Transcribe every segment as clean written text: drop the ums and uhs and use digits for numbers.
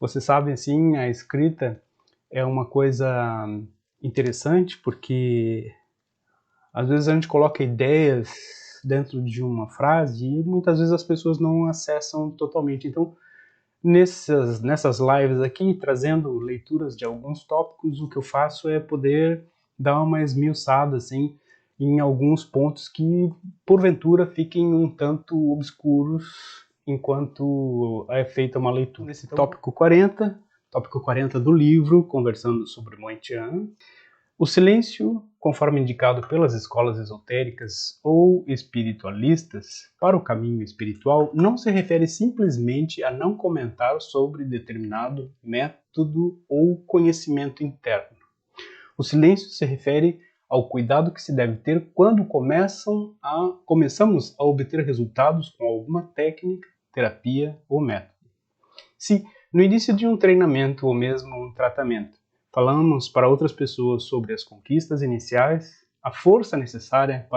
Você sabe, assim, a escrita é uma coisa interessante porque às vezes a gente coloca ideias dentro de uma frase e muitas vezes as pessoas não acessam totalmente. Então, nessas lives aqui, trazendo leituras de alguns tópicos, o que eu faço é poder dar uma esmiuçada, assim, em alguns pontos que, porventura, fiquem um tanto obscuros enquanto é feita uma leitura. Nesse tópico 40 do livro, conversando sobre Moitian, o silêncio, conforme indicado pelas escolas esotéricas ou espiritualistas para o caminho espiritual, não se refere simplesmente a não comentar sobre determinado método ou conhecimento interno. O silêncio se refere ao cuidado que se deve ter quando começamos a obter resultados com alguma técnica, terapia ou método. Se, no início de um treinamento ou mesmo um tratamento, falamos para outras pessoas sobre as conquistas iniciais, a força necessária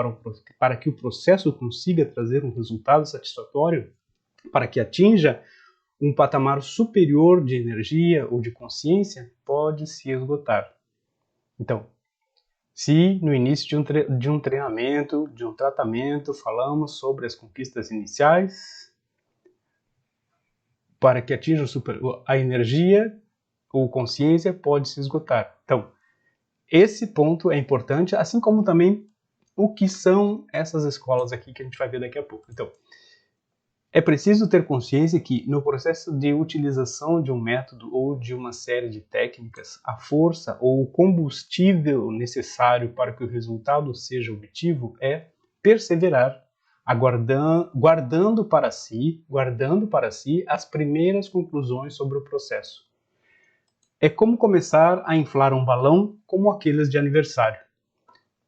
para que o processo consiga trazer um resultado satisfatório, para que atinja um patamar superior de energia ou de consciência, pode se esgotar. Então, se no início de um treinamento, de um tratamento, falamos sobre as conquistas iniciais, para que atinja a energia ou consciência, pode se esgotar. Então, esse ponto é importante, assim como também o que são essas escolas aqui que a gente vai ver daqui a pouco. Então, é preciso ter consciência que no processo de utilização de um método ou de uma série de técnicas, a força ou o combustível necessário para que o resultado seja obtido é perseverar, guardando para si as primeiras conclusões sobre o processo. É como começar a inflar um balão como aqueles de aniversário.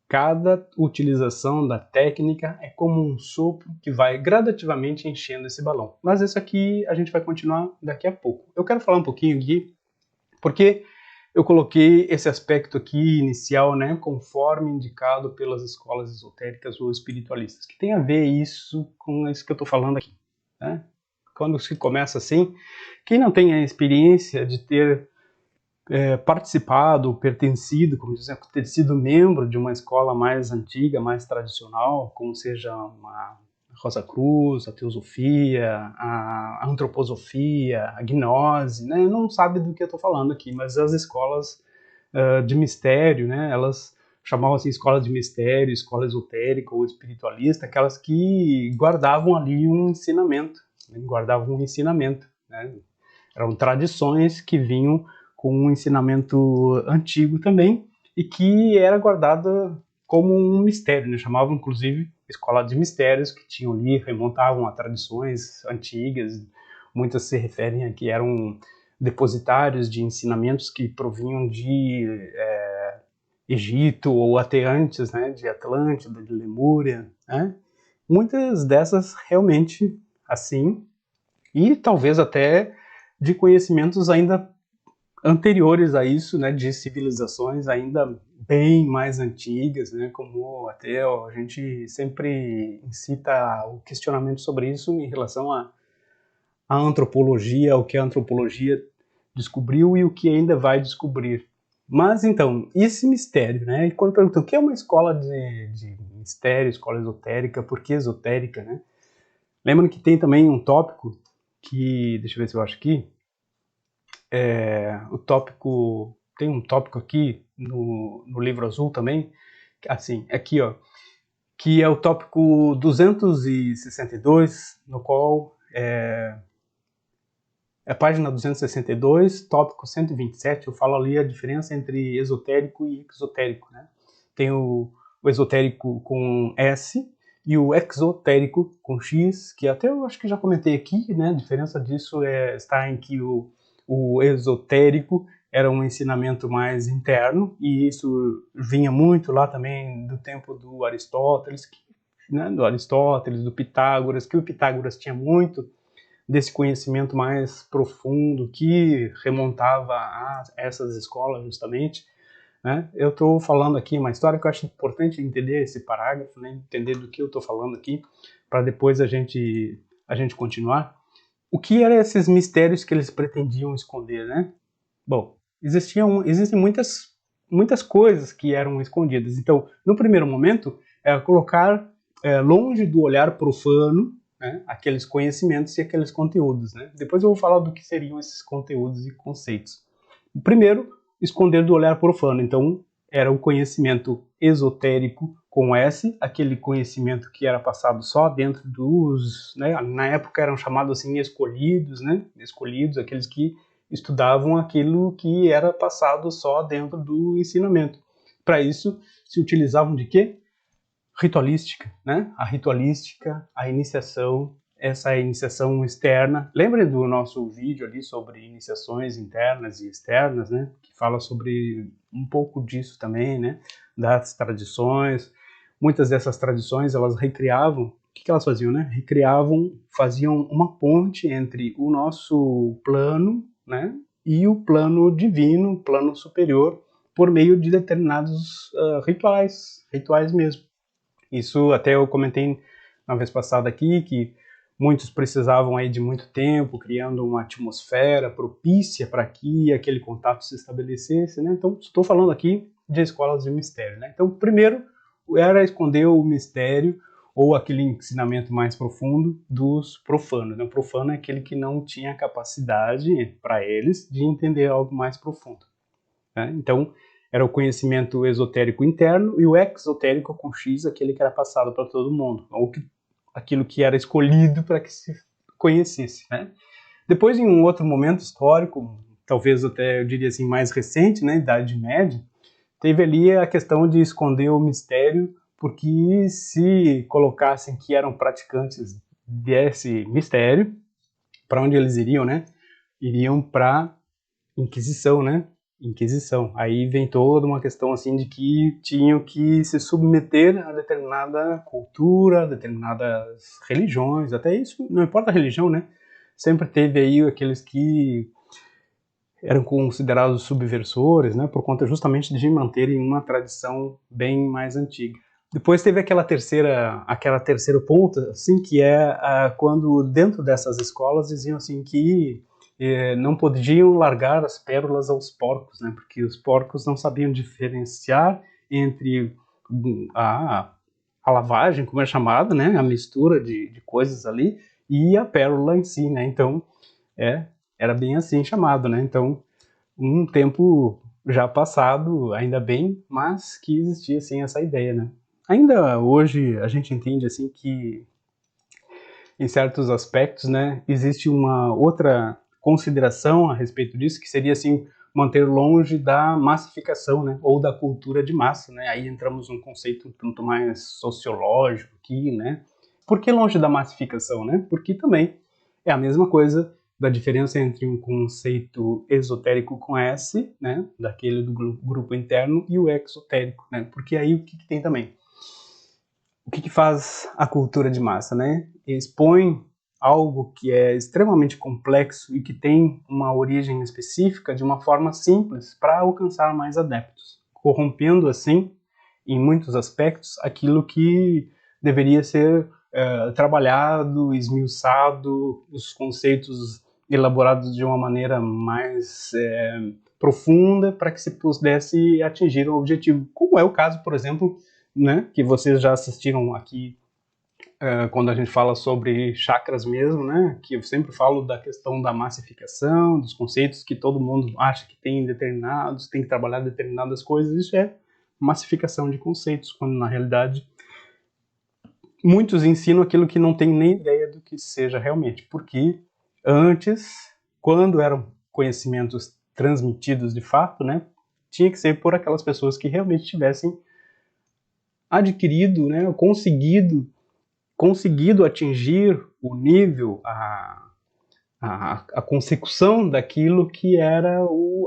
Cada utilização da técnica é como um sopro que vai gradativamente enchendo esse balão. Mas isso aqui a gente vai continuar daqui a pouco. Eu quero falar um pouquinho aqui, porque eu coloquei esse aspecto aqui inicial, né, conforme indicado pelas escolas esotéricas ou espiritualistas, que tem a ver isso com isso que eu estou falando aqui. Né? Quando se começa assim, quem não tem a experiência de ter participado, pertencido, como dizem, ter sido membro de uma escola mais antiga, mais tradicional, como seja uma Rosa Cruz, a Teosofia, a Antroposofia, a Gnose, né? Não sabe do que eu estou falando aqui, mas as escolas de mistério, né? Elas chamavam assim escola de mistério, escola esotérica ou espiritualista, aquelas que guardavam ali um ensinamento, né? Eram tradições que vinham com um ensinamento antigo também, e que era guardada como um mistério, né? Chamavam inclusive escola de mistérios, que tinham ali, remontavam a tradições antigas, muitas se referem a que eram depositários de ensinamentos que provinham de Egito, ou até antes, né, de Atlântida, de Lemúria, né? Muitas dessas realmente assim, e talvez até de conhecimentos ainda anteriores a isso, né, de civilizações ainda bem mais antigas, né, como até a gente sempre incita o questionamento sobre isso em relação à antropologia, o que a antropologia descobriu e o que ainda vai descobrir. Mas então, esse mistério, né, e quando perguntam o que é uma escola de mistério, escola esotérica, por que esotérica, né? Lembrando que tem também um tópico que, deixa eu ver se eu acho aqui, o tópico, tem um tópico aqui no livro azul também, assim, aqui ó, que é o tópico 262, no qual a página 262, tópico 127, eu falo ali a diferença entre esotérico e exotérico, né? Tem o esotérico com S e o exotérico com X, que até eu acho que já comentei aqui, né? A diferença disso está em que o esotérico era um ensinamento mais interno, e isso vinha muito lá também do tempo do Aristóteles, né? Do Pitágoras, que o Pitágoras tinha muito desse conhecimento mais profundo que remontava a essas escolas justamente, né? Eu estou falando aqui uma história que eu acho importante entender esse parágrafo, né? Entender do que eu estou falando aqui, para depois a gente continuar. O que eram esses mistérios que eles pretendiam esconder, né? Bom, existem muitas coisas que eram escondidas. Então, no primeiro momento, é colocar longe do olhar profano, né, aqueles conhecimentos e aqueles conteúdos, né? Depois eu vou falar do que seriam esses conteúdos e conceitos. Primeiro, esconder do olhar profano. Então, era o conhecimento esotérico com S, aquele conhecimento que era passado só dentro dos, né, na época eram chamados assim escolhidos, né? Escolhidos, aqueles que estudavam aquilo que era passado só dentro do ensinamento. Para isso, se utilizavam de quê? Ritualística, né? A ritualística, a iniciação, essa iniciação externa. Lembrem do nosso vídeo ali sobre iniciações internas e externas, né? Que fala sobre um pouco disso também, né? Das tradições. Muitas dessas tradições, elas recriavam. O que elas faziam, né? Faziam uma ponte entre o nosso plano, né? E o plano divino, o plano superior, por meio de determinados rituais mesmo. Isso até eu comentei na vez passada aqui, que muitos precisavam aí de muito tempo, criando uma atmosfera propícia para que aquele contato se estabelecesse, né? Então, estou falando aqui de escolas de mistério, né? Então, primeiro era esconder o mistério ou aquele ensinamento mais profundo dos profanos. O profano é aquele que não tinha capacidade, para eles, de entender algo mais profundo, né? Então, era o conhecimento esotérico interno e o exotérico com X, aquele que era passado para todo mundo, ou aquilo que era escolhido para que se conhecesse, né? Depois, em um outro momento histórico, talvez até eu diria assim mais recente, né, Idade Média, teve ali a questão de esconder o mistério, porque se colocassem que eram praticantes desse mistério, para onde eles iriam, né? Iriam para Inquisição, né? Inquisição. Aí vem toda uma questão assim de que tinham que se submeter a determinada cultura, determinadas religiões, até isso, não importa a religião, né? Sempre teve aí aqueles que eram considerados subversores, né? Por conta justamente de manterem uma tradição bem mais antiga. Depois teve aquela terceira ponta, assim, que é quando dentro dessas escolas diziam assim que não podiam largar as pérolas aos porcos, né? Porque os porcos não sabiam diferenciar entre a lavagem, como é chamada, né? A mistura de coisas ali, e a pérola em si, né? Então, era bem assim chamado, né? Então, um tempo já passado, ainda bem, mas que existia assim essa ideia, né? Ainda hoje a gente entende assim que em certos aspectos, né, existe uma outra consideração a respeito disso, que seria assim manter longe da massificação, né, ou da cultura de massa, né? Aí entramos num conceito um tanto mais sociológico aqui, né? Por que longe da massificação, né? Porque também é a mesma coisa da diferença entre um conceito esotérico com S, né, daquele do grupo interno, e o exotérico, né? Porque aí o que tem também? O que faz a cultura de massa, né? Expõe algo que é extremamente complexo e que tem uma origem específica de uma forma simples para alcançar mais adeptos, corrompendo assim, em muitos aspectos, aquilo que deveria ser trabalhado, esmiuçado, os conceitos elaborados de uma maneira mais profunda para que se pudesse atingir o objetivo, como é o caso, por exemplo, né, que vocês já assistiram aqui quando a gente fala sobre chakras mesmo, né, que eu sempre falo da questão da massificação, dos conceitos que todo mundo acha que tem determinados, tem que trabalhar determinadas coisas, isso é massificação de conceitos, quando na realidade muitos ensinam aquilo que não tem nem ideia do que seja realmente, porque antes, quando eram conhecimentos transmitidos de fato, né, tinha que ser por aquelas pessoas que realmente tivessem adquirido, né, conseguido atingir o nível, a consecução daquilo que era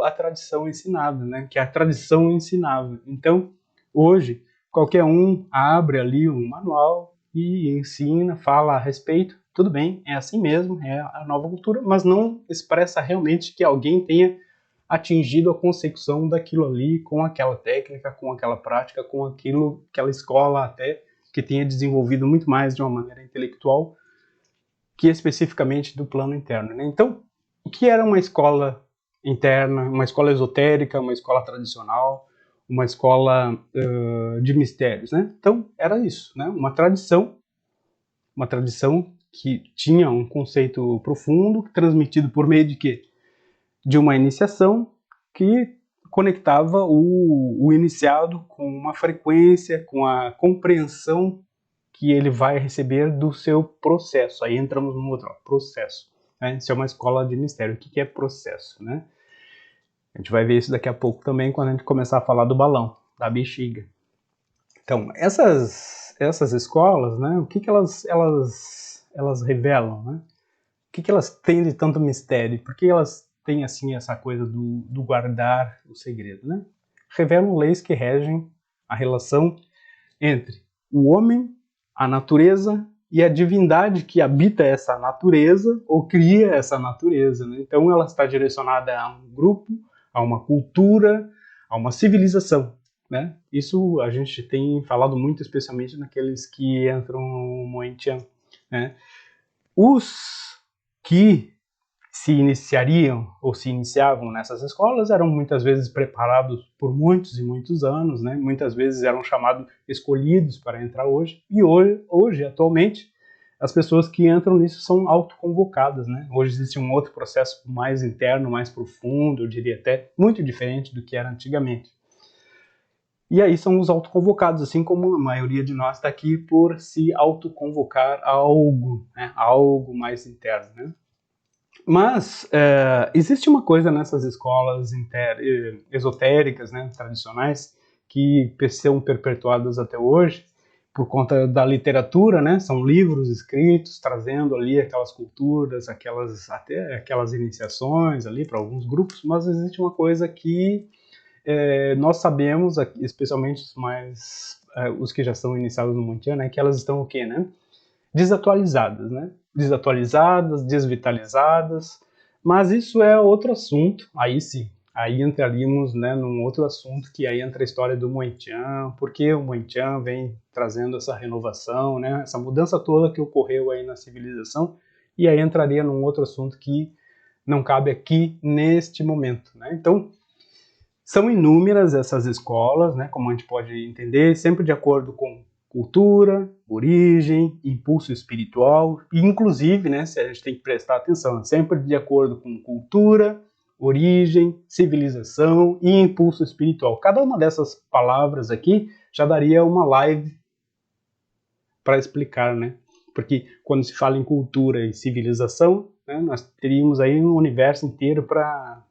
a tradição ensinada, né, que a tradição ensinava. Então, hoje, qualquer um abre ali um manual e ensina, fala a respeito, tudo bem, é assim mesmo, é a nova cultura, mas não expressa realmente que alguém tenha atingido a consecução daquilo ali com aquela técnica, com aquela prática, com aquela escola até que tenha desenvolvido muito mais de uma maneira intelectual que especificamente do plano interno, né? Então, o que era uma escola interna, uma escola esotérica, uma escola tradicional, uma escola de mistérios, né? Então, era isso, né? Uma tradição que tinha um conceito profundo, transmitido por meio de quê? De uma iniciação que conectava o iniciado com uma frequência, com a compreensão que ele vai receber do seu processo. Aí entramos no outro, processo. Né? Isso é uma escola de mistério. O que é processo? Né? A gente vai ver isso daqui a pouco também, quando a gente começar a falar do balão, da bexiga. Então, essas escolas, né, o que elas revelam? Né? O que elas têm de tanto mistério? Por que elas têm assim essa coisa do guardar o segredo? Né? Revelam leis que regem a relação entre o homem, a natureza e a divindade que habita essa natureza ou cria essa natureza. Né? Então ela está direcionada a um grupo, a uma cultura, a uma civilização. Né? Isso a gente tem falado muito, especialmente naqueles que entram no Moentian. Né? Os que se iniciariam ou se iniciavam nessas escolas eram muitas vezes preparados por muitos e muitos anos, né? Muitas vezes eram chamados escolhidos para entrar hoje, e hoje atualmente, as pessoas que entram nisso são autoconvocadas, né? Hoje existe um outro processo mais interno, mais profundo, eu diria até muito diferente do que era antigamente. E aí são os autoconvocados, assim como a maioria de nós está aqui por se autoconvocar a algo, né? Algo mais interno, né? Mas existe uma coisa nessas escolas esotéricas, né, tradicionais, que são perpetuadas até hoje por conta da literatura, né? São livros escritos trazendo ali aquelas culturas, até aquelas iniciações ali para alguns grupos, mas existe uma coisa que nós sabemos, especialmente os que já são iniciados no Moentian, né, que elas estão o quê, né? Desatualizadas, né? Desatualizadas, desvitalizadas, mas isso é outro assunto, aí sim, aí entraríamos, né, num outro assunto, que aí entra a história do Moentian, porque o Moentian vem trazendo essa renovação, né, essa mudança toda que ocorreu aí na civilização, e aí entraria num outro assunto que não cabe aqui neste momento, né? Então, são inúmeras essas escolas, né, como a gente pode entender, sempre de acordo com cultura, origem, impulso espiritual, e inclusive, né, se a gente tem que prestar atenção, sempre de acordo com cultura, origem, civilização e impulso espiritual. Cada uma dessas palavras aqui já daria uma live para explicar, né? Porque quando se fala em cultura e civilização, né, nós teríamos aí um universo inteiro para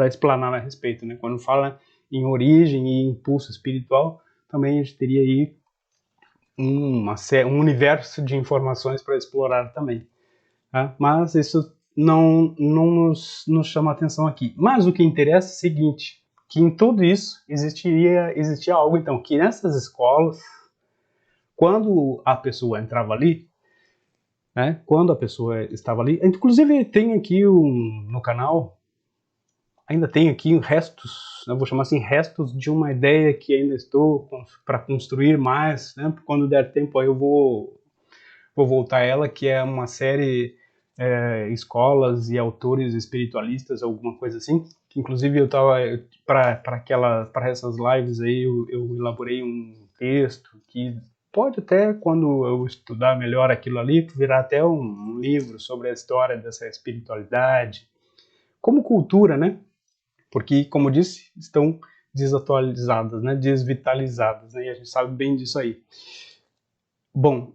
explanar a respeito, né? Quando fala em origem e impulso espiritual, também a gente teria aí um universo de informações para explorar também. Tá? Mas isso não nos chama atenção aqui. Mas o que interessa é o seguinte, que em tudo isso existia algo, então, que nessas escolas, quando a pessoa entrava ali, né, quando a pessoa estava ali, inclusive tem aqui no canal, ainda tem aqui restos, eu vou chamar assim, restos de uma ideia que ainda estou para construir mais, né? Quando der tempo aí eu vou voltar a ela, que é uma série escolas e autores espiritualistas, alguma coisa assim, que inclusive eu estava para essas lives aí eu elaborei um texto que pode até, quando eu estudar melhor aquilo ali, virar até um livro sobre a história dessa espiritualidade como cultura, né? Porque, como eu disse, estão desatualizadas, né? Desvitalizadas, né? E a gente sabe bem disso aí. Bom,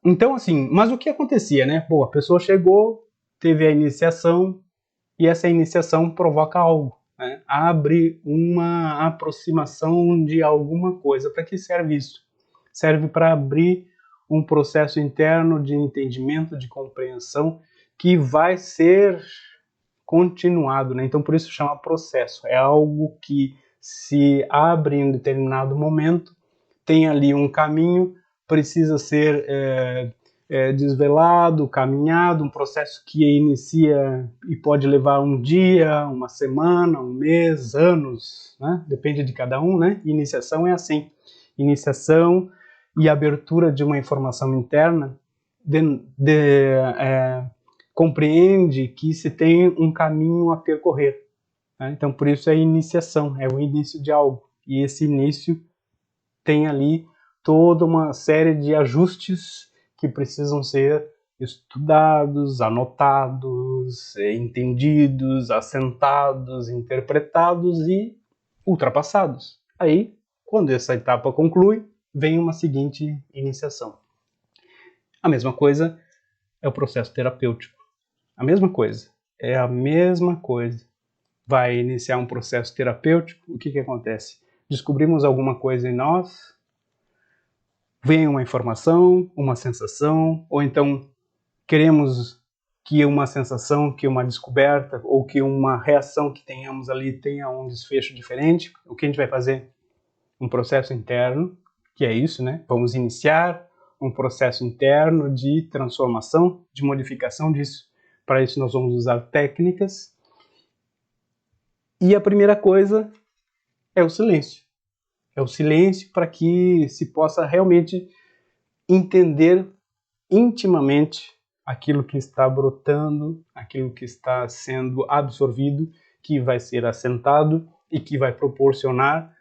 então assim, mas o que acontecia, né? Pô, a pessoa chegou, teve a iniciação, e essa iniciação provoca algo, né? Abre uma aproximação de alguma coisa. Para que serve isso? Serve para abrir um processo interno de entendimento, de compreensão, que vai ser continuado, né? Então por isso chama processo. É algo que se abre em um determinado momento, tem ali um caminho, precisa ser desvelado, caminhado, um processo que inicia e pode levar um dia, uma semana, um mês, anos, né? Depende de cada um, né? Iniciação é assim, iniciação e abertura de uma informação interna compreende que se tem um caminho a percorrer, né? Então, por isso é iniciação, é o início de algo. E esse início tem ali toda uma série de ajustes que precisam ser estudados, anotados, entendidos, assentados, interpretados e ultrapassados. Aí, quando essa etapa conclui, vem uma seguinte iniciação. A mesma coisa é o processo terapêutico. A mesma coisa. É a mesma coisa. Vai iniciar um processo terapêutico, o que acontece? Descobrimos alguma coisa em nós, vem uma informação, uma sensação, ou então queremos que uma sensação, que uma descoberta, ou que uma reação que tenhamos ali tenha um desfecho diferente. O que a gente vai fazer? Um processo interno, que é isso, né? Vamos iniciar um processo interno de transformação, de modificação disso. Para isso nós vamos usar técnicas. E a primeira coisa é o silêncio. É o silêncio para que se possa realmente entender intimamente aquilo que está brotando, aquilo que está sendo absorvido, que vai ser assentado e que vai proporcionar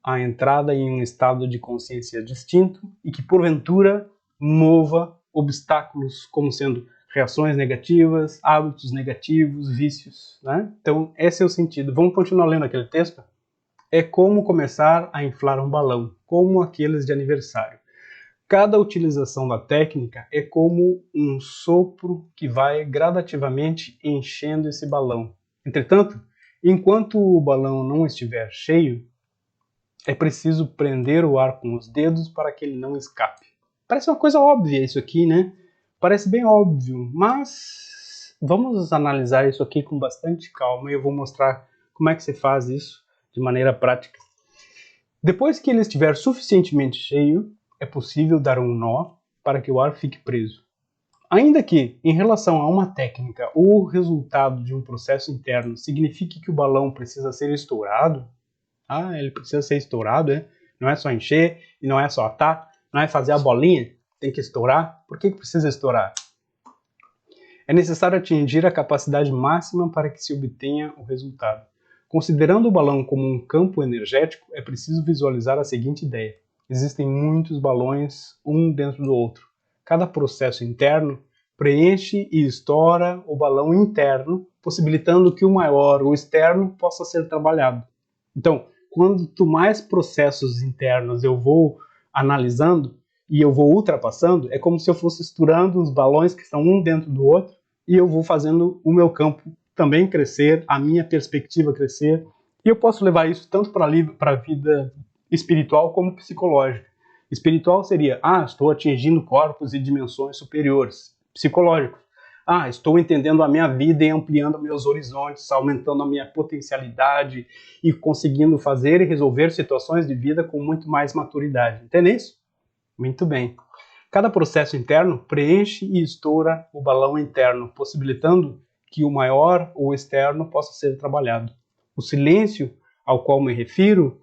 a entrada em um estado de consciência distinto e que, porventura, mova obstáculos como sendo reações negativas, hábitos negativos, vícios, né? Então, esse é o sentido. Vamos continuar lendo aquele texto? É como começar a inflar um balão, como aqueles de aniversário. Cada utilização da técnica é como um sopro que vai gradativamente enchendo esse balão. Entretanto, enquanto o balão não estiver cheio, é preciso prender o ar com os dedos para que ele não escape. Parece uma coisa óbvia isso aqui, né? Parece bem óbvio, mas vamos analisar isso aqui com bastante calma e eu vou mostrar como é que se faz isso de maneira prática. Depois que ele estiver suficientemente cheio, é possível dar um nó para que o ar fique preso. Ainda que, em relação a uma técnica ou o resultado de um processo interno signifique que o balão precisa ser estourado, ele precisa ser estourado, né? Não é só encher e não é só atar, não é fazer a bolinha, tem que estourar. Por que precisa estourar? É necessário atingir a capacidade máxima para que se obtenha o resultado. Considerando o balão como um campo energético, é preciso visualizar a seguinte ideia. Existem muitos balões, um dentro do outro. Cada processo interno preenche e estoura o balão interno, possibilitando que o maior, o externo, possa ser trabalhado. Então, quanto mais processos internos eu vou analisando e eu vou ultrapassando, é como se eu fosse estourando os balões que estão um dentro do outro e eu vou fazendo o meu campo também crescer, a minha perspectiva crescer, e eu posso levar isso tanto para a vida espiritual como psicológica. Espiritual seria, estou atingindo corpos e dimensões superiores. Psicológico, estou entendendo a minha vida e ampliando meus horizontes, aumentando a minha potencialidade e conseguindo fazer e resolver situações de vida com muito mais maturidade. Entende isso? Muito bem. Cada processo interno preenche e estoura o balão interno, possibilitando que o maior ou externo possa ser trabalhado. O silêncio ao qual me refiro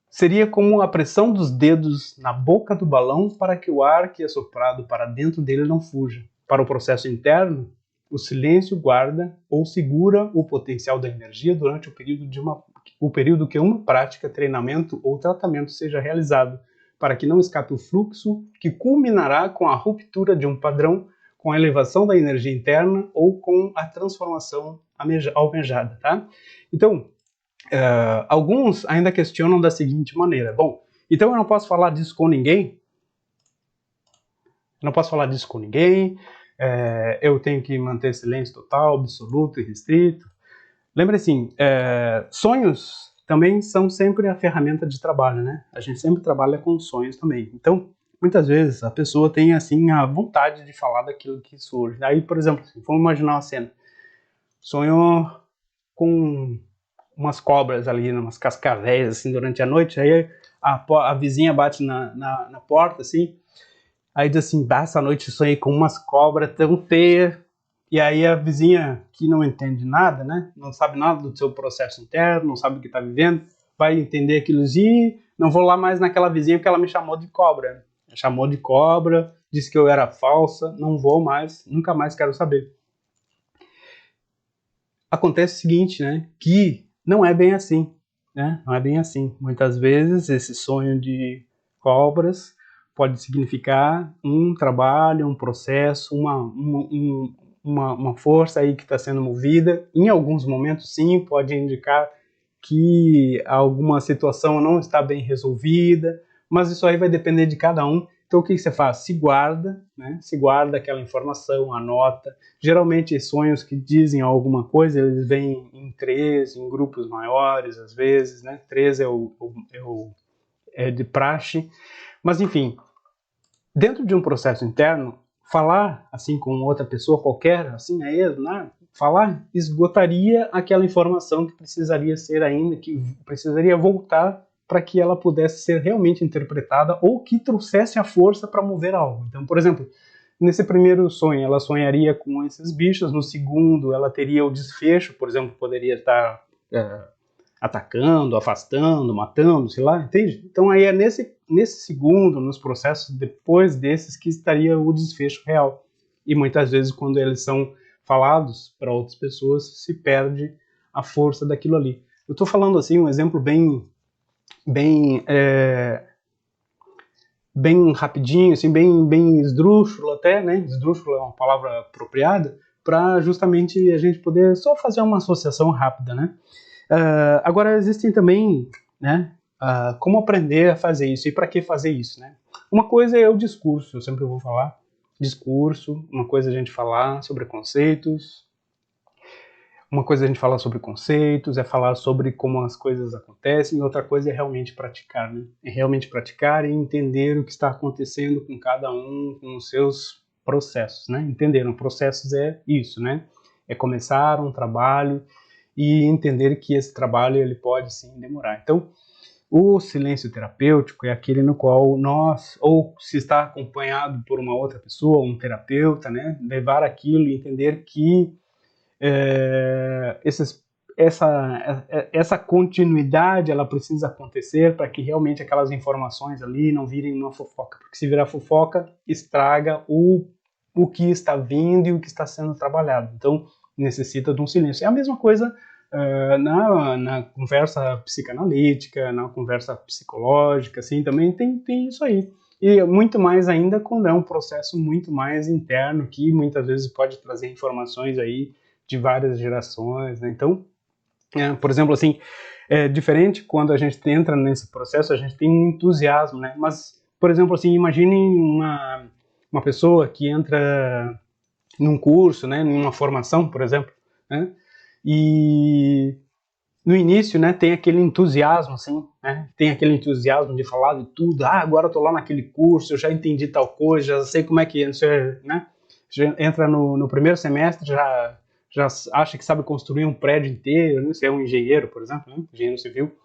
seria como a pressão dos dedos na boca do balão para que o ar que é soprado para dentro dele não fuja. Para o processo interno, o silêncio guarda ou segura o potencial da energia durante o período que uma prática, treinamento ou tratamento seja realizado, para que não escape o fluxo que culminará com a ruptura de um padrão, com a elevação da energia interna ou com a transformação almejada, tá? Então, alguns ainda questionam da seguinte maneira. Bom, então eu não posso falar disso com ninguém? Eu tenho que manter silêncio total, absoluto e restrito? Lembre assim, sonhos também são sempre a ferramenta de trabalho, né? A gente sempre trabalha com sonhos também. Então, muitas vezes a pessoa tem assim a vontade de falar daquilo que surge. Aí, por exemplo, vamos imaginar uma cena. Sonho com umas cobras ali, umas cascavéis assim durante a noite. Aí a vizinha bate na porta assim. Aí diz assim, essa noite eu sonhei com umas cobras tão feias. E aí a vizinha, que não entende nada, né? Não sabe nada do seu processo interno, não sabe o que está vivendo, vai entender aquilo e não vou lá mais naquela vizinha porque ela me chamou de cobra. Chamou de cobra disse que eu era falsa, não vou mais, nunca mais quero saber. Acontece o seguinte, né, que não é bem assim, né, não é bem assim. Muitas vezes esse sonho de cobras pode significar um trabalho, um processo, uma força aí que está sendo movida. Em alguns momentos, sim, pode indicar que alguma situação não está bem resolvida, mas isso aí vai depender de cada um. Então o que você faz? Se guarda, né? Se guarda aquela informação, anota. Geralmente sonhos que dizem alguma coisa, eles vêm em três, em grupos maiores, às vezes, né? Três é de praxe. Mas enfim, dentro de um processo interno, falar assim com outra pessoa qualquer, assim mesmo, né? Falar esgotaria aquela informação que precisaria ser ainda, que precisaria voltar para que ela pudesse ser realmente interpretada ou que trouxesse a força para mover algo. Então, por exemplo, nesse primeiro sonho, ela sonharia com esses bichos, no segundo, ela teria o desfecho, por exemplo, poderia estar atacando, afastando, matando, sei lá, entende? Então aí é nesse segundo, nos processos depois desses, que estaria o desfecho real. E muitas vezes, quando eles são falados para outras pessoas, se perde a força daquilo ali. Eu estou falando assim, um exemplo bem rapidinho, assim, bem esdrúxulo até, né? Esdrúxulo é uma palavra apropriada, para justamente a gente poder só fazer uma associação rápida, né? Agora existem também, né? Como aprender a fazer isso e para que fazer isso, né? Uma coisa é o discurso, eu sempre vou falar discurso, uma coisa é a gente falar sobre conceitos, uma coisa é a gente falar sobre conceitos, é falar sobre como as coisas acontecem, e outra coisa é realmente praticar, né? É realmente praticar e entender o que está acontecendo com cada um, com os seus processos, né? Entenderam? Processos é isso, né? É começar um trabalho e entender que esse trabalho ele pode sim demorar. Então, o silêncio terapêutico é aquele no qual nós, ou se está acompanhado por uma outra pessoa, um terapeuta, né, levar aquilo e entender que essa continuidade ela precisa acontecer para que realmente aquelas informações ali não virem uma fofoca, porque se virar fofoca, estraga o que está vindo e o que está sendo trabalhado. Então, necessita de um silêncio. É a mesma coisa na conversa psicanalítica, na conversa psicológica, assim, também tem isso aí. E muito mais ainda quando é um processo muito mais interno, que muitas vezes pode trazer informações aí de várias gerações, né? Então, por exemplo, assim, é diferente quando a gente entra nesse processo, a gente tem um entusiasmo, né? Mas, por exemplo, assim, imagine uma pessoa que entra num curso, né, numa formação, por exemplo, né? E no início, né, tem aquele entusiasmo, assim, né? Tem aquele entusiasmo de falar de tudo. Agora eu tô lá naquele curso, eu já entendi tal coisa, já sei como é que é, né? Já entra no primeiro semestre, já acha que sabe construir um prédio inteiro, né? Se é um engenheiro, por exemplo, né? Engenheiro civil.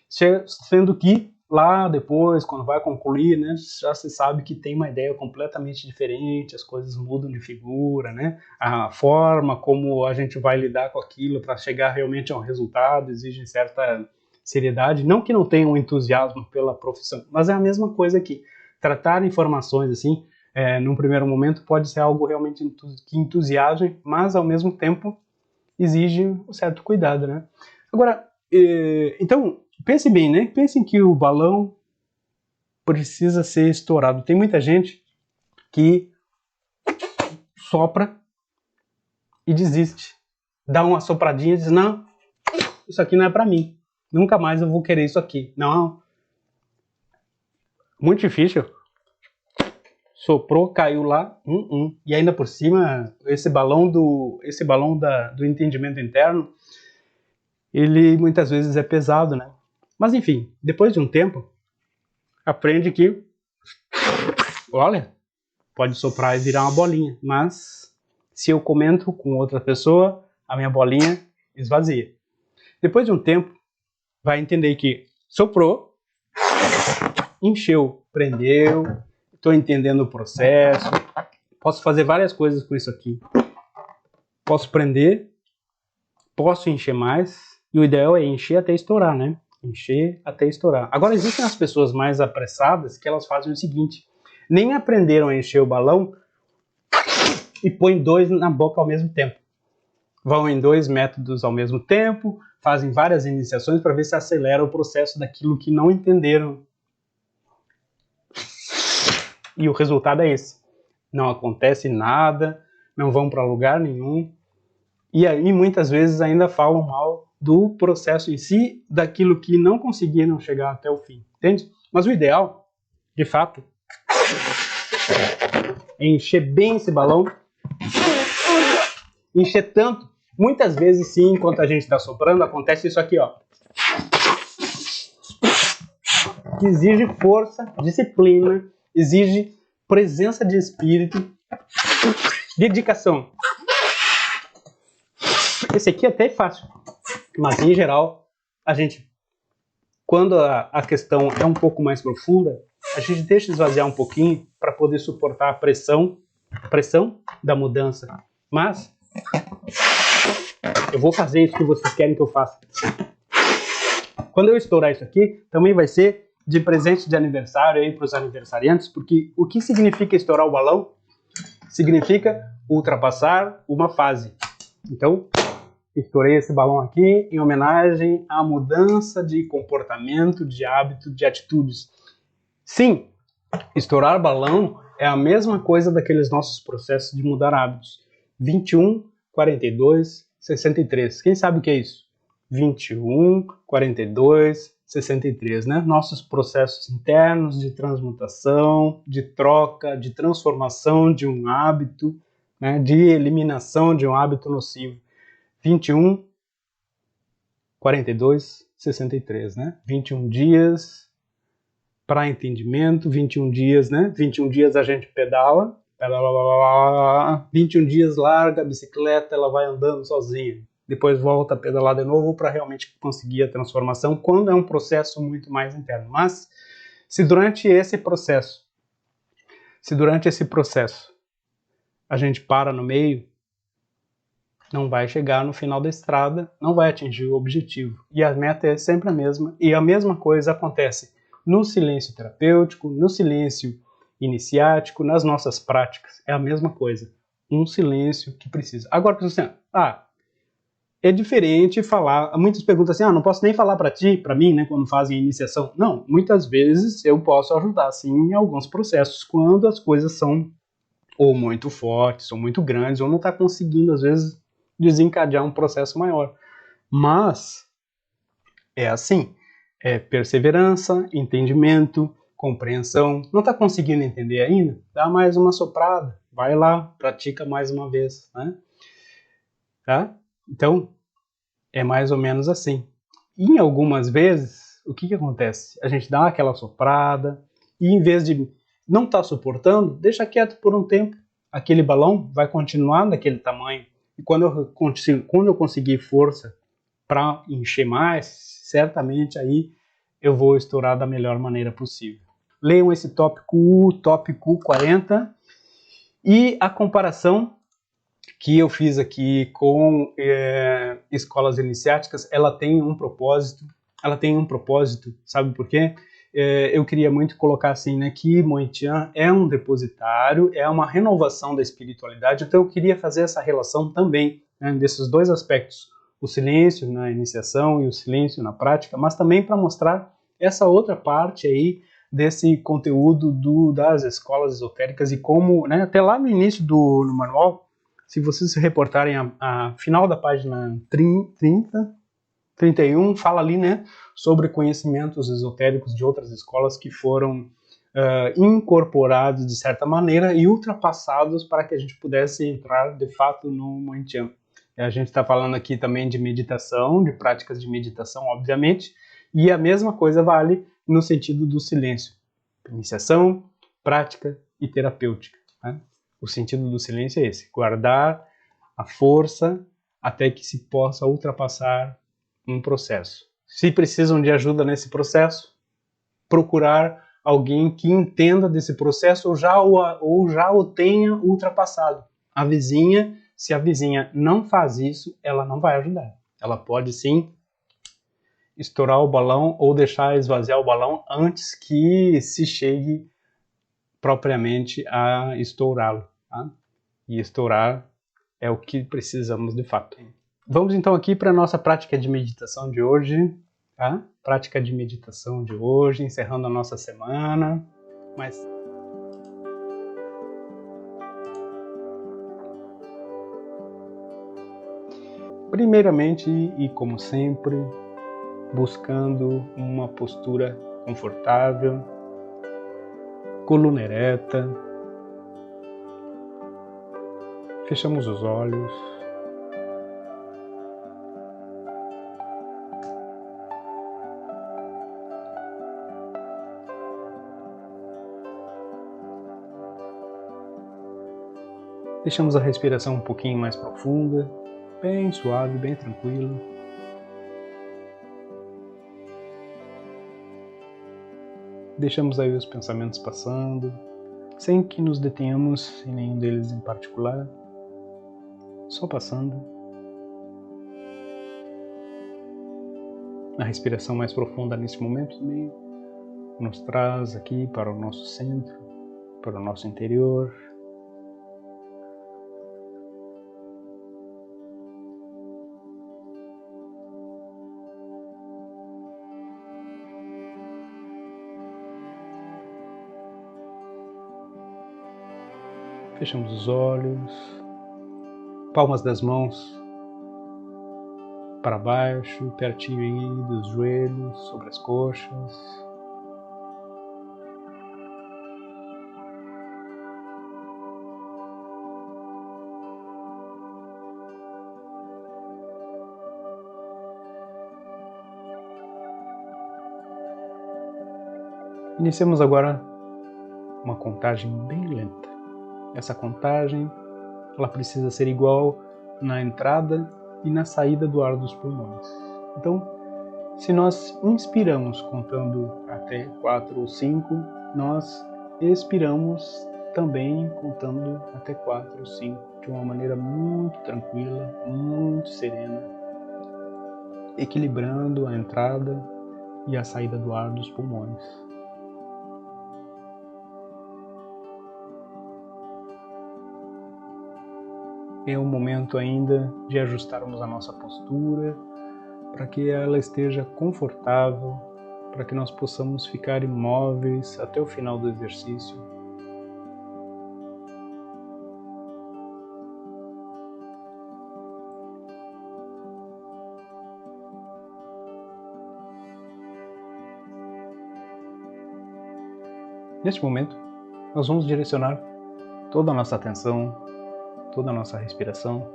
Sendo que lá depois, quando vai concluir, né, já se sabe que tem uma ideia completamente diferente, as coisas mudam de figura, né? A forma como a gente vai lidar com aquilo para chegar realmente a um resultado exige certa seriedade. Não que não tenha um entusiasmo pela profissão, mas é a mesma coisa que tratar informações assim, num primeiro momento pode ser algo realmente que entusiasme, mas ao mesmo tempo exige um certo cuidado, né? Agora, então, pense bem, né? Pensem que o balão precisa ser estourado. Tem muita gente que sopra e desiste. Dá uma sopradinha e diz, não, isso aqui não é para mim. Nunca mais eu vou querer isso aqui. Não. Muito difícil. Soprou, caiu lá, e ainda por cima, esse balão do entendimento interno, ele muitas vezes é pesado, né? Mas enfim, depois de um tempo, aprende que, olha, pode soprar e virar uma bolinha, mas se eu comento com outra pessoa, a minha bolinha esvazia. Depois de um tempo, vai entender que soprou, encheu, prendeu, estou entendendo o processo, posso fazer várias coisas com isso aqui. Posso prender, posso encher mais, e o ideal é encher até estourar, né? Encher até estourar. Agora, existem as pessoas mais apressadas que elas fazem o seguinte, nem aprenderam a encher o balão e põem 2 na boca ao mesmo tempo. Vão em 2 métodos ao mesmo tempo, fazem várias iniciações para ver se acelera o processo daquilo que não entenderam. E o resultado é esse. Não acontece nada, não vão para lugar nenhum. E aí muitas vezes ainda falam mal do processo em si, daquilo que não conseguiram chegar até o fim. Entende? Mas o ideal, de fato, é encher bem esse balão. Encher tanto. Muitas vezes sim, enquanto a gente está soprando, acontece isso aqui, ó. Que exige força, disciplina, exige presença de espírito, dedicação. Esse aqui até é fácil, mas em geral, a gente, quando a questão é um pouco mais profunda, a gente deixa esvaziar um pouquinho para poder suportar a pressão da mudança. Mas eu vou fazer isso que vocês querem que eu faça. Quando eu estourar isso aqui, também vai ser de presente de aniversário aí para os aniversariantes, porque o que significa estourar o balão? Significa ultrapassar uma fase. Então, estourei esse balão aqui em homenagem à mudança de comportamento, de hábito, de atitudes. Sim, estourar balão é a mesma coisa daqueles nossos processos de mudar hábitos. 21, 42, 63. Quem sabe o que é isso? 21, 42, 63, né? Nossos processos internos de transmutação, de troca, de transformação de um hábito, né? De eliminação de um hábito nocivo. 21, 42, 63, né? 21 dias para entendimento, 21 dias, né? 21 dias a gente pedala, 21 dias larga a bicicleta, ela vai andando sozinha. Depois volta a pedalar de novo para realmente conseguir a transformação, quando é um processo muito mais interno. Mas, se durante esse processo a gente para no meio, não vai chegar no final da estrada, não vai atingir o objetivo. E a meta é sempre a mesma, e a mesma coisa acontece no silêncio terapêutico, no silêncio iniciático, nas nossas práticas. É a mesma coisa. Um silêncio que precisa. Agora, assim, é diferente falar. Muitas perguntam assim, não posso nem falar para ti, para mim, né, quando fazem a iniciação. Não, muitas vezes eu posso ajudar, sim, em alguns processos, quando as coisas são ou muito fortes, ou muito grandes, ou não está conseguindo, às vezes, desencadear um processo maior. Mas é assim, é perseverança, entendimento, compreensão. Não está conseguindo entender ainda? Dá mais uma soprada, vai lá, pratica mais uma vez, né? Tá? Então, é mais ou menos assim. E em algumas vezes, o que acontece? A gente dá aquela soprada e em vez de não estar suportando, deixa quieto por um tempo. Aquele balão vai continuar daquele tamanho. E quando eu conseguir força para encher mais, certamente aí eu vou estourar da melhor maneira possível. Leiam esse tópico 40 e a comparação que eu fiz aqui com escolas iniciáticas, ela tem um propósito, sabe por quê? Eu queria muito colocar assim, né, que Moitian é um depositário, é uma renovação da espiritualidade, então eu queria fazer essa relação também, né, desses dois aspectos, o silêncio na iniciação e o silêncio na prática, mas também para mostrar essa outra parte aí desse conteúdo das escolas esotéricas e como, né, até lá no início do manual, se vocês se reportarem a final da página 31, fala ali, né, sobre conhecimentos esotéricos de outras escolas que foram incorporados de certa maneira e ultrapassados para que a gente pudesse entrar de fato no Moitian. A gente está falando aqui também de meditação, de práticas de meditação, obviamente, e a mesma coisa vale no sentido do silêncio. Iniciação, prática e terapêutica, né? O sentido do silêncio é esse, guardar a força até que se possa ultrapassar um processo. Se precisam de ajuda nesse processo, procurar alguém que entenda desse processo ou já o tenha ultrapassado. A vizinha, se a vizinha não faz isso, ela não vai ajudar. Ela pode sim estourar o balão ou deixar esvaziar o balão antes que se chegue propriamente a estourá-lo, tá? E estourar é o que precisamos de fato. Vamos então aqui para a nossa prática de meditação de hoje, tá? Prática de meditação de hoje, encerrando a nossa semana, mas primeiramente e como sempre, buscando uma postura confortável, coluna ereta, fechamos os olhos, deixamos a respiração um pouquinho mais profunda, bem suave, bem tranquila. Deixamos aí os pensamentos passando, sem que nos detenhamos em nenhum deles em particular, só passando. A respiração mais profunda nesse momento também nos traz aqui para o nosso centro, para o nosso interior. Fechamos os olhos, palmas das mãos para baixo, pertinho aí dos joelhos, sobre as coxas. Iniciamos agora uma contagem bem lenta. Essa contagem ela precisa ser igual na entrada e na saída do ar dos pulmões. Então, se nós inspiramos contando até 4 ou 5, nós expiramos também contando até 4 ou 5, de uma maneira muito tranquila, muito serena, equilibrando a entrada e a saída do ar dos pulmões. É o momento ainda de ajustarmos a nossa postura para que ela esteja confortável, para que nós possamos ficar imóveis até o final do exercício. Neste momento, nós vamos direcionar toda a nossa atenção, toda a nossa respiração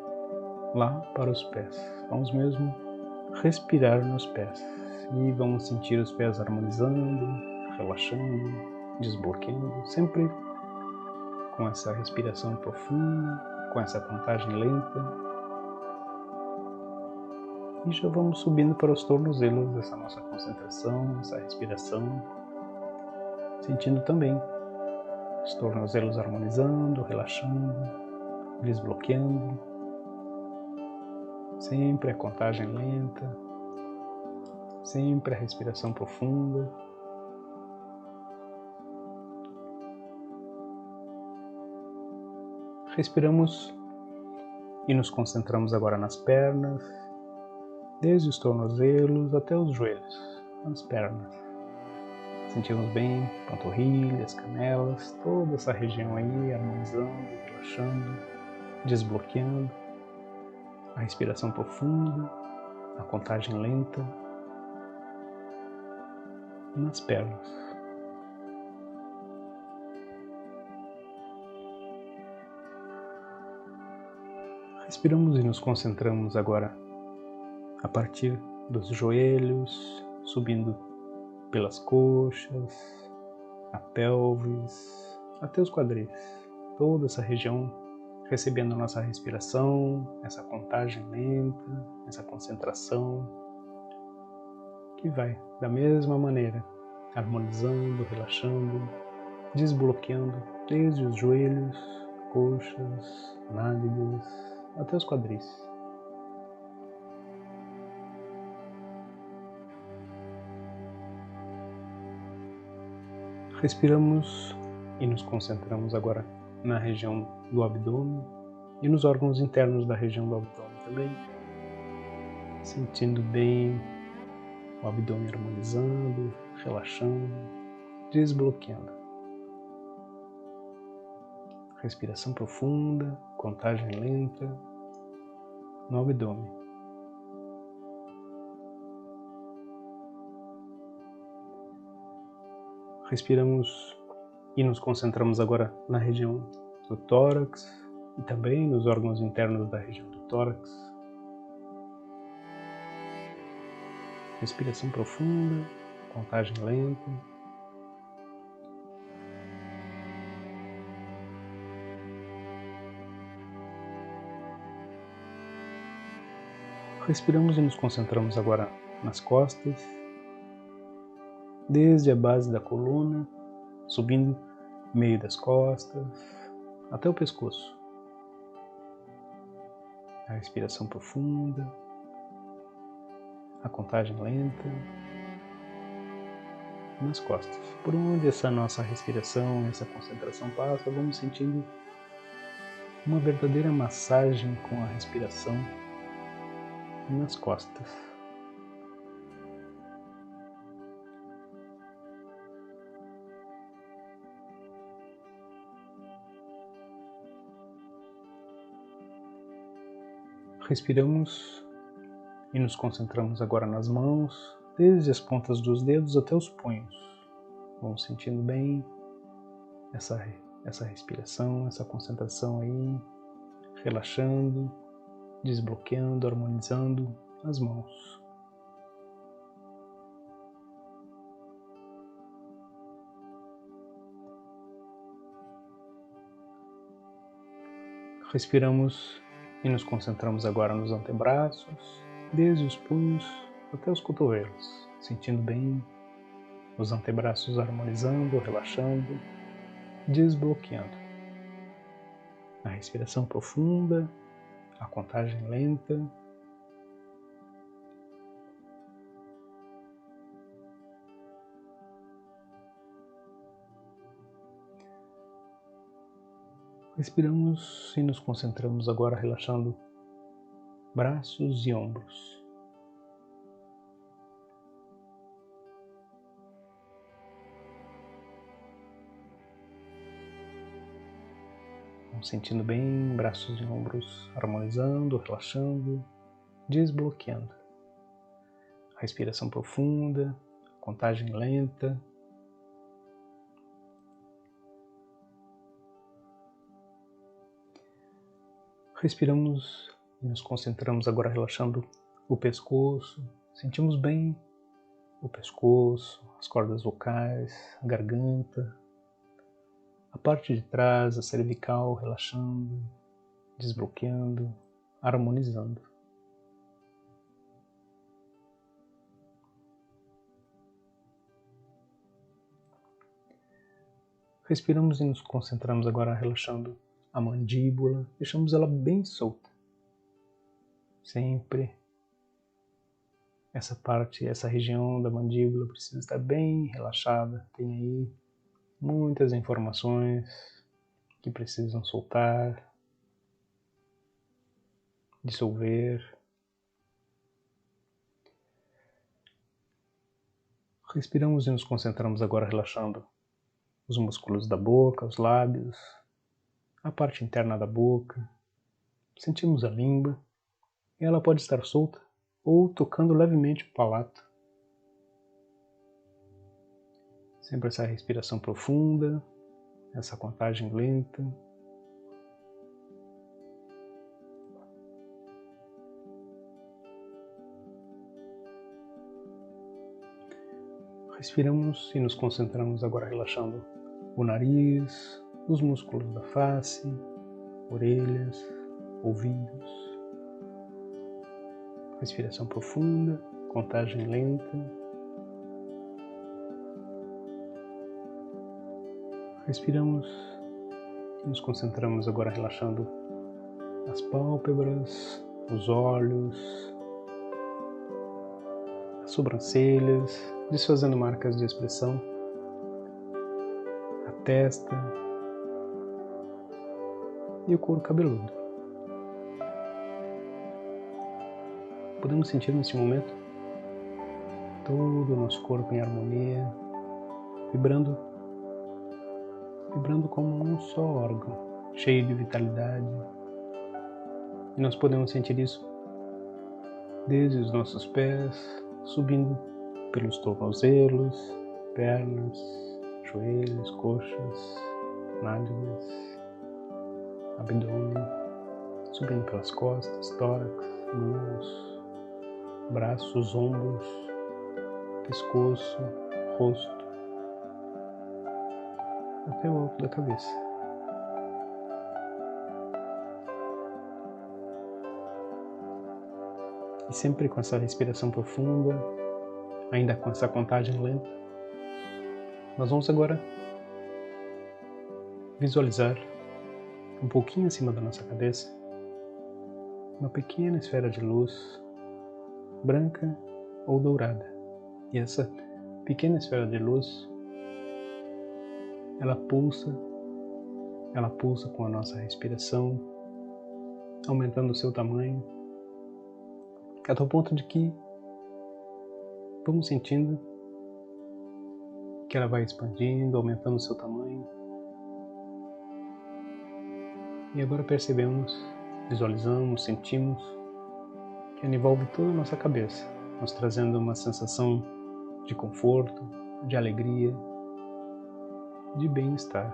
lá para os pés. Vamos mesmo respirar nos pés e vamos sentir os pés harmonizando, relaxando, desbloqueando, sempre com essa respiração profunda, com essa contagem lenta. E já vamos subindo para os tornozelos dessa nossa concentração, essa respiração, sentindo também os tornozelos harmonizando, relaxando, desbloqueando. Sempre a contagem lenta, sempre a respiração profunda. Respiramos e nos concentramos agora nas pernas, desde os tornozelos até os joelhos, nas pernas. Sentimos bem panturrilhas, canelas, toda essa região aí harmonizando, relaxando, desbloqueando. A respiração profunda, a contagem lenta nas pernas. Respiramos e nos concentramos agora a partir dos joelhos, subindo pelas coxas, a pelvis, até os quadris. Toda essa região recebendo a nossa respiração, essa contagem lenta, essa concentração, que vai da mesma maneira, harmonizando, relaxando, desbloqueando desde os joelhos, coxas, nádegas, até os quadris. Respiramos e nos concentramos agora na região do abdômen e nos órgãos internos da região do abdômen também, sentindo bem o abdômen harmonizando, relaxando, desbloqueando. Respiração profunda, contagem lenta no abdômen. Respiramos e nos concentramos agora na região do tórax e também nos órgãos internos da região do tórax. Respiração profunda, contagem lenta. Respiramos e nos concentramos agora nas costas, desde a base da coluna, subindo meio das costas, até o pescoço. A respiração profunda, a contagem lenta nas costas. Por onde essa nossa respiração, essa concentração passa, vamos sentindo uma verdadeira massagem com a respiração nas costas. Respiramos e nos concentramos agora nas mãos, desde as pontas dos dedos até os punhos. Vamos sentindo bem essa respiração, essa concentração aí, relaxando, desbloqueando, harmonizando as mãos. Respiramos e nos concentramos agora nos antebraços, desde os punhos até os cotovelos, sentindo bem os antebraços harmonizando, relaxando, desbloqueando. A respiração profunda, a contagem lenta. Respiramos e nos concentramos agora relaxando braços e ombros. Vamos sentindo bem braços e ombros harmonizando, relaxando, desbloqueando. Respiração profunda, contagem lenta. Respiramos e nos concentramos agora relaxando o pescoço. Sentimos bem o pescoço, as cordas vocais, a garganta, a parte de trás, a cervical, relaxando, desbloqueando, harmonizando. Respiramos e nos concentramos agora relaxando a mandíbula, deixamos ela bem solta. Sempre essa parte, essa região da mandíbula precisa estar bem relaxada. Tem aí muitas informações que precisam soltar, dissolver. Respiramos e nos concentramos agora relaxando os músculos da boca, os lábios, a parte interna da boca. Sentimos a língua e ela pode estar solta ou tocando levemente o palato. Sempre essa respiração profunda, essa contagem lenta. Respiramos e nos concentramos agora relaxando o nariz, os músculos da face, orelhas, ouvidos. Respiração profunda, contagem lenta. Respiramos e nos concentramos agora relaxando as pálpebras, os olhos, as sobrancelhas, desfazendo marcas de expressão, a testa e o couro cabeludo. Podemos sentir nesse momento todo o nosso corpo em harmonia, vibrando como um só órgão, cheio de vitalidade. E nós podemos sentir isso desde os nossos pés, subindo pelos tornozelos, pernas, joelhos, coxas, nádegas, abdômen, subindo pelas costas, tórax, mãos, braços, ombros, pescoço, rosto, até o alto da cabeça. E sempre com essa respiração profunda, ainda com essa contagem lenta, nós vamos agora visualizar um pouquinho acima da nossa cabeça uma pequena esfera de luz branca ou dourada. E essa pequena esfera de luz, ela pulsa com a nossa respiração, aumentando o seu tamanho, até o ponto de que vamos sentindo que ela vai expandindo, aumentando o seu tamanho. E agora percebemos, visualizamos, sentimos que ela envolve toda a nossa cabeça, nos trazendo uma sensação de conforto, de alegria, de bem-estar.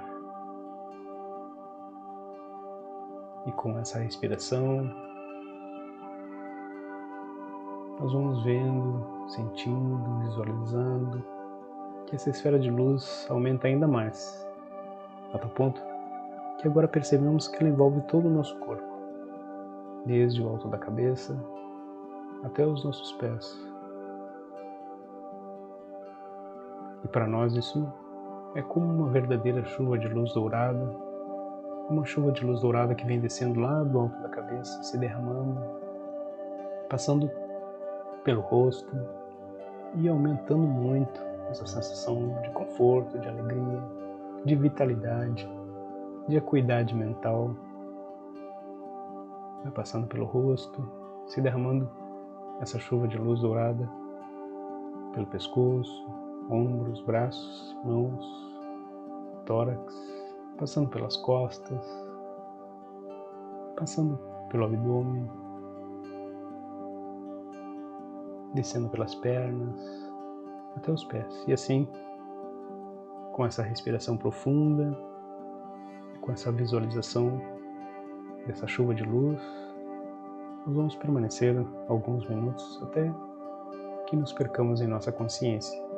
E com essa respiração, nós vamos vendo, sentindo, visualizando que essa esfera de luz aumenta ainda mais, a tal ponto que agora percebemos que ela envolve todo o nosso corpo, desde o alto da cabeça até os nossos pés. E para nós isso é como uma verdadeira chuva de luz dourada, uma chuva de luz dourada que vem descendo lá do alto da cabeça, se derramando, passando pelo rosto e aumentando muito essa sensação de conforto, de alegria, de vitalidade, de acuidade mental. Vai passando pelo rosto, se derramando essa chuva de luz dourada pelo pescoço, ombros, braços, mãos, tórax, passando pelas costas, passando pelo abdômen, descendo pelas pernas até os pés. E assim, com essa respiração profunda, com essa visualização dessa chuva de luz, nós vamos permanecer alguns minutos até que nos percamos em nossa consciência.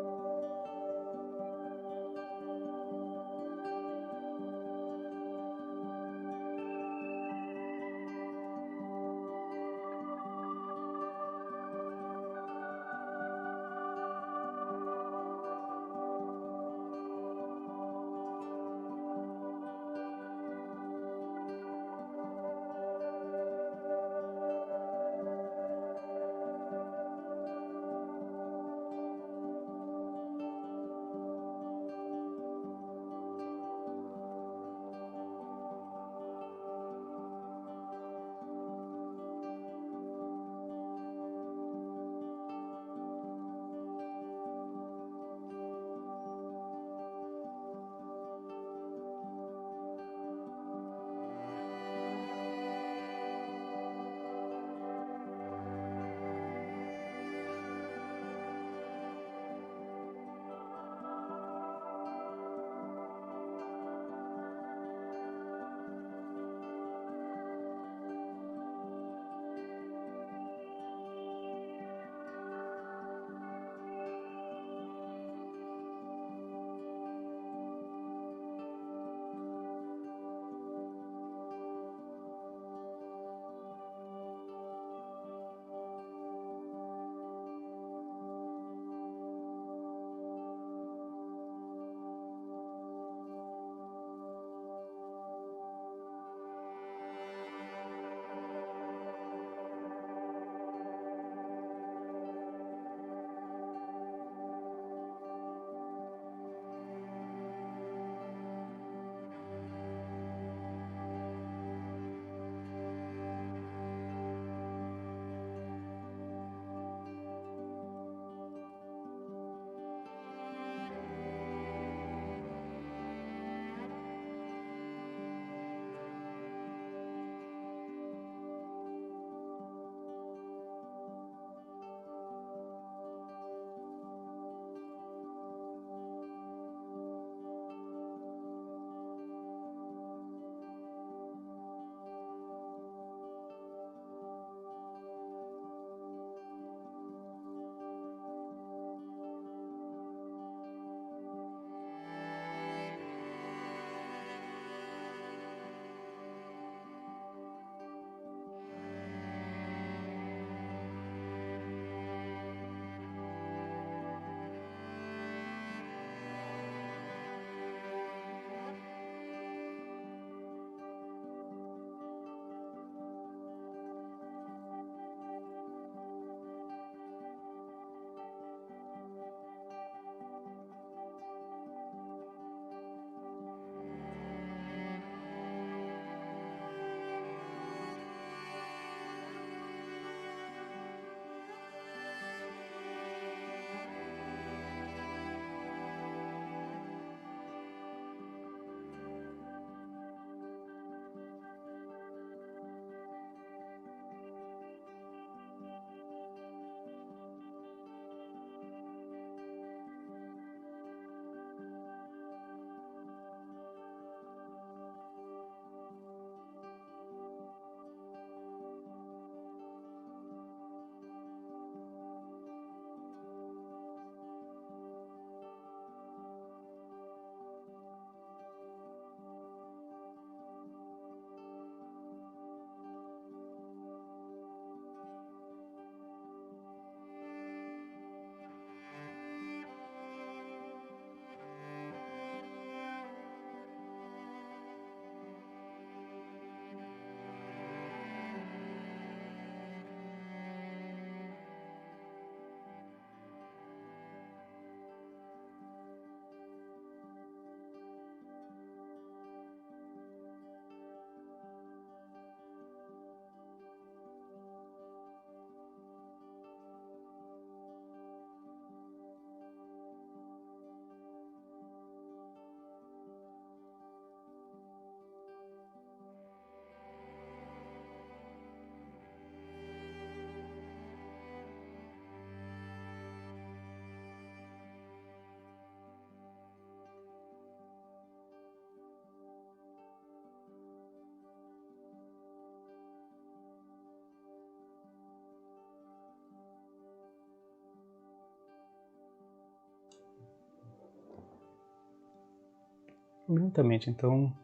lentamente. Então,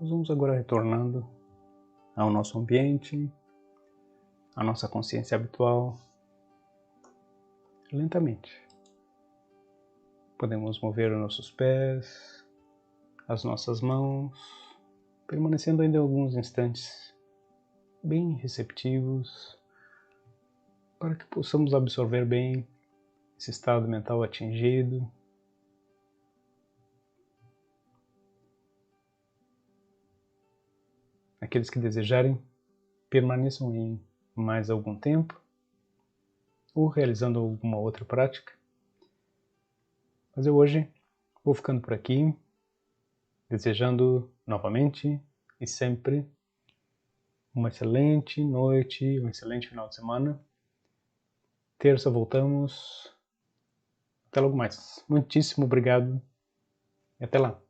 nós vamos agora retornando ao nosso ambiente, à nossa consciência habitual, lentamente. Podemos mover os nossos pés, as nossas mãos, permanecendo ainda alguns instantes bem receptivos, para que possamos absorver bem esse estado mental atingido. Aqueles que desejarem, permaneçam em mais algum tempo, ou realizando alguma outra prática. Mas eu hoje vou ficando por aqui, desejando novamente e sempre uma excelente noite, um excelente final de semana. Terça voltamos. Até logo mais. Muitíssimo obrigado e até lá.